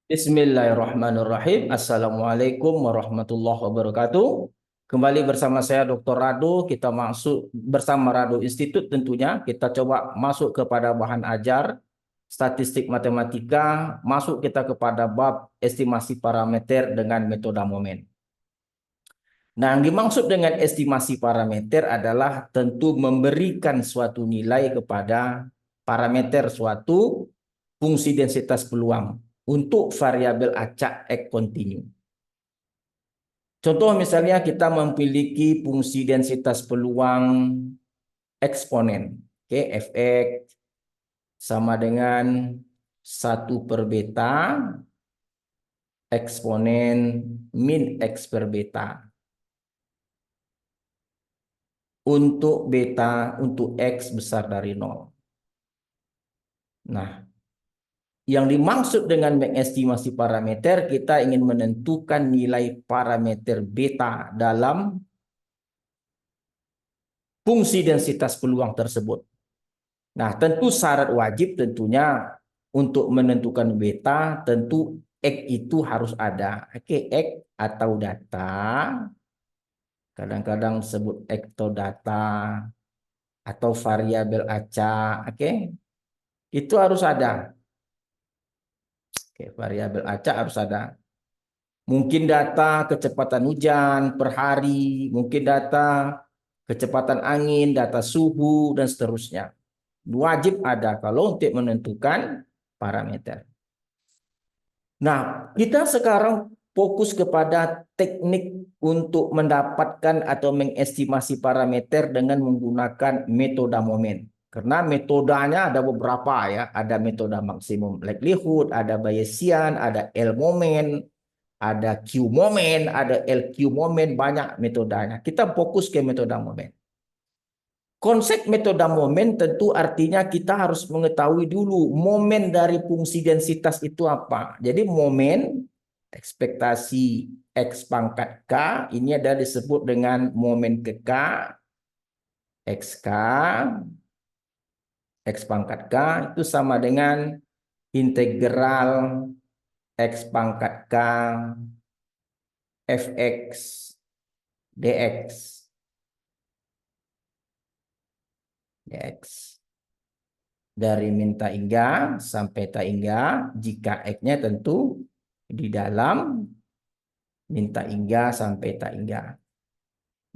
Bismillahirrahmanirrahim. Assalamualaikum warahmatullahi wabarakatuh. Kembali bersama saya Dr. Rado. Kita masuk bersama Rado Institute tentunya. Kita coba masuk kepada bahan ajar statistik matematika. Masuk kita kepada bab estimasi parameter dengan metode momen. Nah, yang dimaksud dengan estimasi parameter adalah tentu memberikan suatu nilai kepada parameter suatu fungsi densitas peluang untuk variabel acak X kontinu. Contoh misalnya kita memiliki fungsi densitas peluang eksponen. Oke, Fx sama dengan 1/beta eksponen min X per beta. Untuk beta, untuk X besar dari 0. Nah, yang dimaksud dengan mengestimasi parameter, kita ingin menentukan nilai parameter beta dalam fungsi densitas peluang tersebut. Nah, tentu syarat wajib tentunya untuk menentukan beta, tentu X itu harus ada. Oke, X atau data, kadang-kadang sebut X atau data, atau variabel acak, oke, itu harus ada. Oke, variabel acak harus ada. Mungkin data kecepatan hujan per hari, mungkin data kecepatan angin, data suhu, dan seterusnya. Wajib ada kalau untuk menentukan parameter. Nah, kita sekarang fokus kepada teknik untuk mendapatkan atau mengestimasi parameter dengan menggunakan metode momen. Karena metodenya ada beberapa ya, ada metode maksimum likelihood, ada Bayesian, ada L momen, ada Q momen, ada LQ momen, banyak metodenya. Kita fokus ke metode momen. Konsep metode momen tentu artinya kita harus mengetahui dulu momen dari fungsi densitas itu apa. Jadi momen ekspektasi X pangkat K ini adalah disebut dengan momen ke K, XK, X pangkat K itu sama dengan integral X pangkat K Fx dx. dx. Dari min tak hingga sampai tak hingga jika X-nya tentu di dalam min tak hingga sampai tak hingga.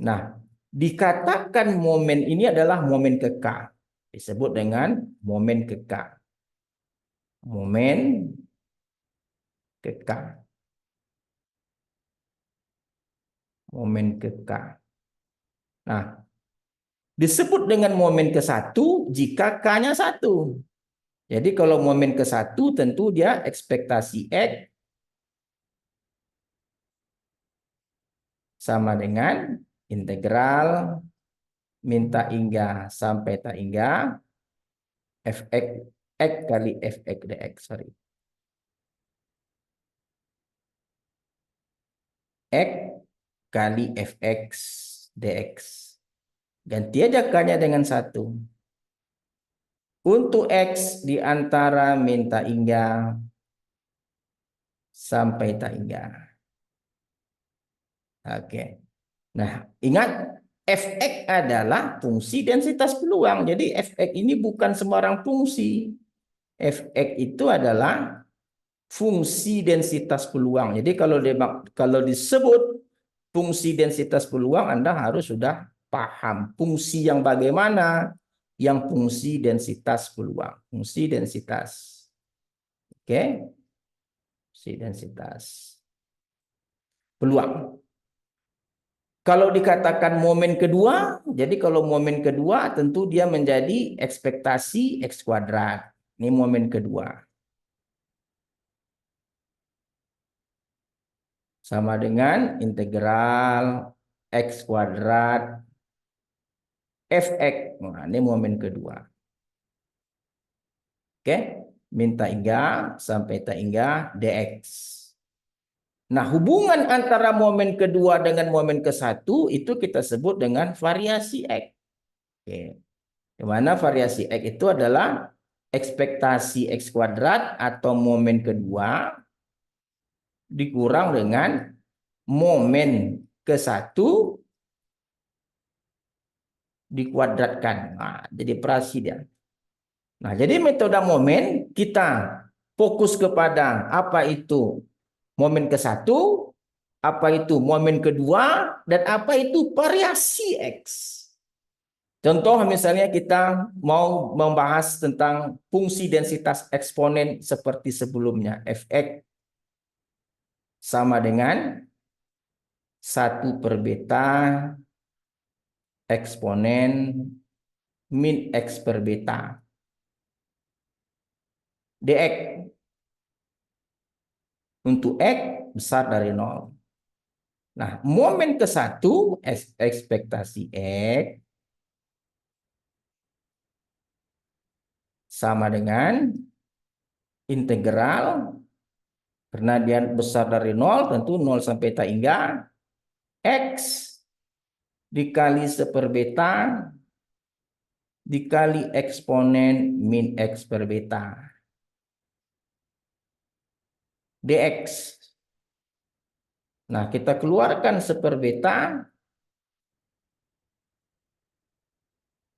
Nah, dikatakan momen ini adalah momen ke K. Disebut dengan momen ke K. Momen ke K. Momen ke K. Nah, disebut dengan momen ke satu jika K-nya 1. Jadi kalau momen ke satu tentu dia ekspektasi X sama dengan integral min tak hingga sampai tak hingga Fx X kali Fx dx. Sorry. X kali Fx dx. Ganti aja K-nya dengan 1. Untuk X di antara min tak hingga sampai tak hingga. Oke. Nah, ingat Fx adalah fungsi densitas peluang. Jadi Fx ini bukan sembarang fungsi. Fx itu adalah fungsi densitas peluang. Jadi kalau disebut fungsi densitas peluang, Anda harus sudah paham fungsi yang bagaimana, yang fungsi densitas peluang. Fungsi densitas. Oke? Fungsi densitas peluang. Kalau dikatakan momen kedua, jadi kalau momen kedua tentu dia menjadi ekspektasi X kuadrat. Ini momen kedua. Sama dengan integral X kuadrat Fx. Nah, ini momen kedua. Oke, min tak hingga sampai tak hingga dx. Nah, hubungan antara momen kedua dengan momen ke satu itu kita sebut dengan variasi X. Oke. Di mana variasi X itu adalah ekspektasi X kuadrat atau momen kedua dikurang dengan momen ke-1 dikuadratkan. Nah, jadi operasi dia. Nah, jadi metode momen kita fokus kepada apa itu momen ke-1, apa itu momen kedua, dan apa itu variasi X. Contoh misalnya kita mau membahas tentang fungsi densitas eksponen seperti sebelumnya. Fx sama dengan 1/beta eksponen min X per beta. Dx untuk X besar dari 0. Nah, momen ke-1 ekspektasi X sama dengan integral, karena dia besar dari 0, tentu 0 sampai tak hingga X dikali 1/beta dikali eksponen min X per beta. Dx. Nah, kita keluarkan 1/beta,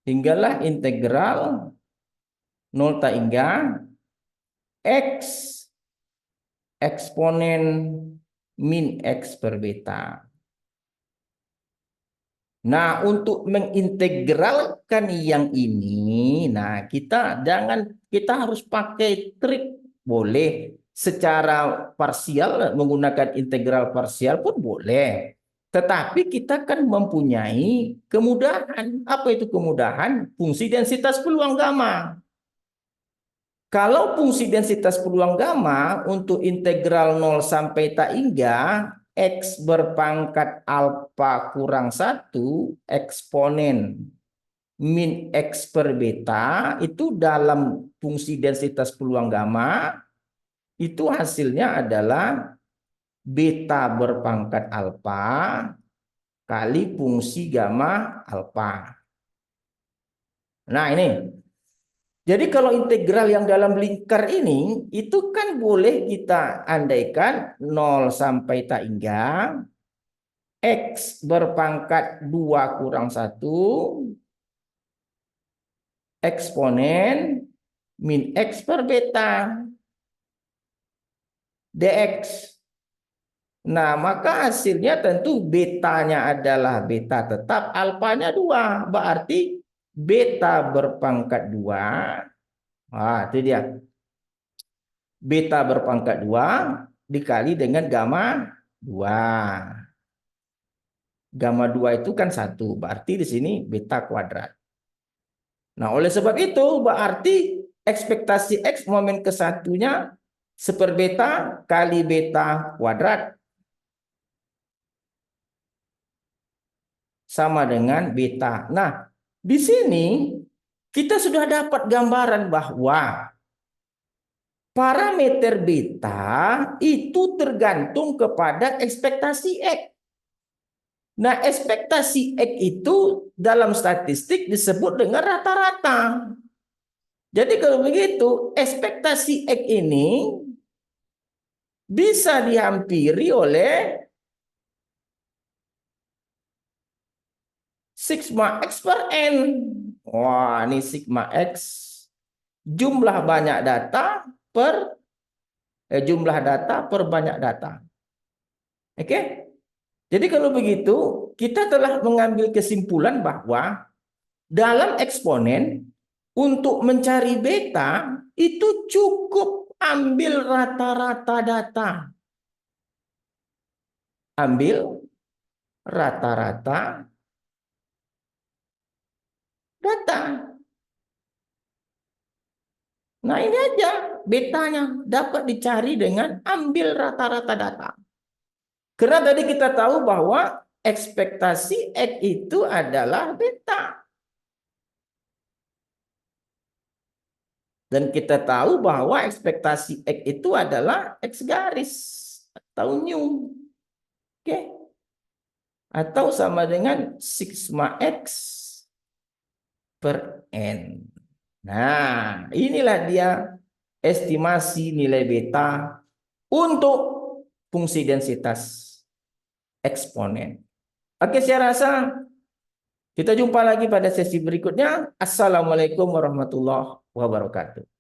tinggallah integral 0 tak hingga X eksponen min X per beta. Nah, untuk mengintegralkan yang ini, nah kita harus pakai trik. Boleh secara parsial, menggunakan integral parsial pun boleh. Tetapi kita kan mempunyai kemudahan. Apa itu kemudahan? Fungsi densitas peluang gamma. Kalau fungsi densitas peluang gamma untuk integral 0 sampai tak hingga X berpangkat alfa kurang 1 eksponen min X per beta itu dalam fungsi densitas peluang gamma itu hasilnya adalah beta berpangkat alfa kali fungsi gamma alfa. Nah, ini. Jadi kalau integral yang dalam lingkar ini, itu kan boleh kita andaikan 0 sampai tak hingga X berpangkat 2 kurang 1 eksponen min X per beta dx. Nah, maka hasilnya tentu betanya adalah beta tetap, alfanya 2. Berarti beta berpangkat 2. Wah, itu dia. Beta berpangkat 2 dikali dengan gamma 2. Gamma 2 itu kan 1. Berarti di sini beta kuadrat. Nah, oleh sebab itu berarti ekspektasi X momen ke-1-nya 1/beta kali beta kuadrat sama dengan beta. Nah, di sini kita sudah dapat gambaran bahwa parameter beta itu tergantung kepada ekspektasi X. Nah, ekspektasi X itu dalam statistik disebut dengan rata-rata. Jadi kalau begitu, ekspektasi X ini bisa dihampiri oleh sigma X per N. Wah, ini sigma X. Jumlah banyak data per jumlah data per banyak data. Oke? Jadi kalau begitu, kita telah mengambil kesimpulan bahwa dalam eksponen untuk mencari beta itu cukup ambil rata-rata data. Ambil rata-rata data. Nah, ini aja betanya dapat dicari dengan ambil rata-rata data. Karena tadi kita tahu bahwa ekspektasi X itu adalah beta. Dan kita tahu bahwa ekspektasi X itu adalah X garis atau nu. Oke. Atau sama dengan sigma X per N. Nah, inilah dia estimasi nilai beta untuk fungsi densitas eksponen. Oke, saya rasa kita jumpa lagi pada sesi berikutnya. Assalamualaikum warahmatullahi wabarakatuh.